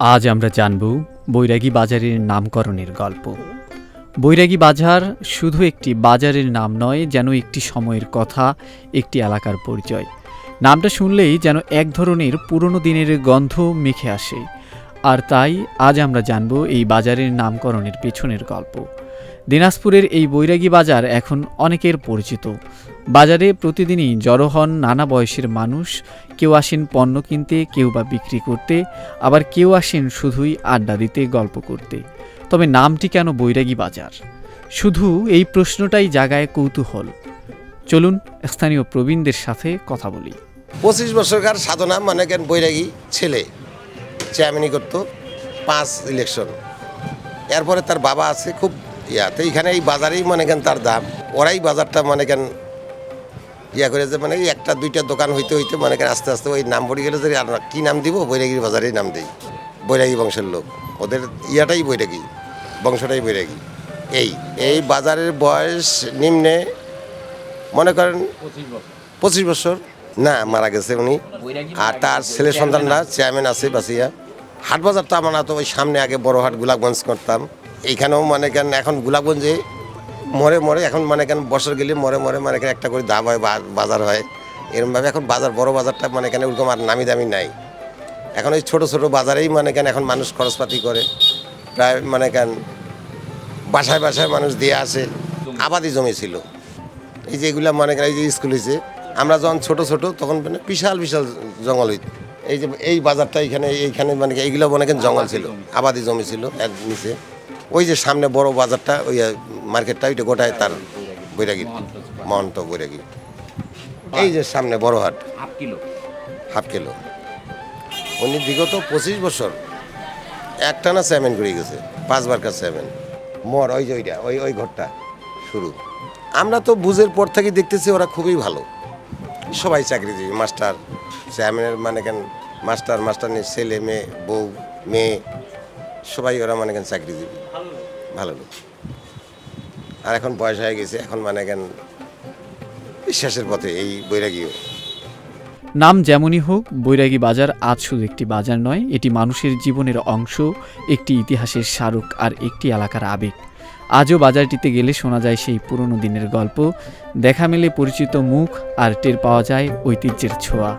আজ আমরা জানব বৈরাগী বাজারের নামকরণের গল্প। বৈরাগী বাজার শুধু একটি বাজারের নাম নয়, যেন একটি সময়ের কথা, একটি এলাকার পরিচয়। নামটা শুনলেই যেন এক ধরনের পুরনো দিনের গন্ধ মেখে আসে। আর তাই আজ আমরা জানব এই বাজারের নামকরণের পেছনের গল্প। দিনাজপুরের এই বৈরাগী বাজার এখন অনেকের পরিচিত। বাজারে প্রতিদিনই জড়ো হন নানা বয়সের মানুষ। কেউ আসেন পণ্য কিনতে, কেউ বা বিক্রি করতে, আবার কেউ আসেন শুধুই আড্ডা দিতে, গল্প করতে। তবে নামটি কেন বৈরাগী বাজার? শুধু এই প্রশ্নটাই জাগায় কৌতূহল। চলুন স্থানীয় প্রবীণদের সাথে কথা বলি। 25 বছরকার সাধনা মানে কেন বৈরাগী ছেলে চেয়ারম্যানই করতো 5 ইলেকশন। এরপরে তার বাবা আছে খুব তো এইখানে এই বাজারেই মনে কেন তার দাম। ওরাই বাজারটা মনে কেন করে যে মানে একটা দুইটা দোকান হইতে হইতে মনে কেন আস্তে আস্তে ওই নাম পড়ে গেলে যে আর কী নাম দিব, বৈরাগীর বাজারেই নাম দিই। বৈরাগী বংশের লোক, ওদের ইয়াটাই বৈরাগী, বংশটাই বৈরাগী। এই বাজারের বয়স নিম্নে মনে করেন 25 বছর। না, মারা গেছে উনি। আর তার ছেলে সন্তানরা চেয়ারম্যান আছে বাসিয়া। হাট বাজারটা আমরা তো ওই সামনে আগে বড় হাট গোলাপগঞ্জ করতাম। এইখানেও মানে কেন এখন গোলাপগঞ্জে মরে এখন মানে কেন বছর গেলে মরে মানে কেন একটা করে দাম হয়, বাজার হয় এরকমভাবে। এখন বাজার বড় বাজারটা মানে কেন ওরকম আর নামি দামি নাই। এখন ওই ছোটো ছোটো বাজারেই মানে কেন এখন মানুষ খরচপাতি করে। প্রায় মানে কেন বাসায় বাসায় মানুষ দিয়ে আসে। আবাদি জমি ছিল এই যে এগুলা মানে কেন এই যে স্কুল হয়েছে। আমরা যখন ছোট তখন মানে বিশাল বিশাল জঙ্গল হইত। এই যে এই বাজারটা এইখানে মানে এইগুলো মনে করেন জঙ্গল ছিল, আবাদি জমি ছিল এক নিচে। ওই যে সামনে বড় বাজারটা ওই মার্কেটটা ওইটা গোটায় তার বৈরাগী মহন্ত বৈরাগী। এই যে সামনে বড় হাট হাফ কিলো উনি বিগত 25 বছর একটানা চেয়ারম্যান করে গেছে, 5 বারকার চেয়ারম্যান। মর ওই যে ওই ঘরটা শুরু। আমরা তো বুঝের পর থেকে দেখতেছি ওরা খুবই ভালো, সবাই চাকরিজীবী। মাস্টার চেয়ারম্যানের মানে কেন মাস্টার ছেলে মেয়ে বউ মেয়ে সবাই ওরা মানে কেন চাকরিজীবী, ভালো লোক। আর এখন বয়স হয়ে গেছে, এখন মানে কেন শেষের পথে এই বৈরাগীও। নাম যেমনই হোক, বৈরাগী বাজার আজ শুধু একটি বাজার নয়, এটি মানুষের জীবনের অংশ, একটি ইতিহাসের স্মারক আর একটি এলাকার আবেগ। আজও বাজারটিতে গেলে শোনা যায় সেই পুরনো দিনের গল্প, দেখা মেলে পরিচিত মুখ আর টের পাওয়া যায় ঐতিহ্যের ছোঁয়া।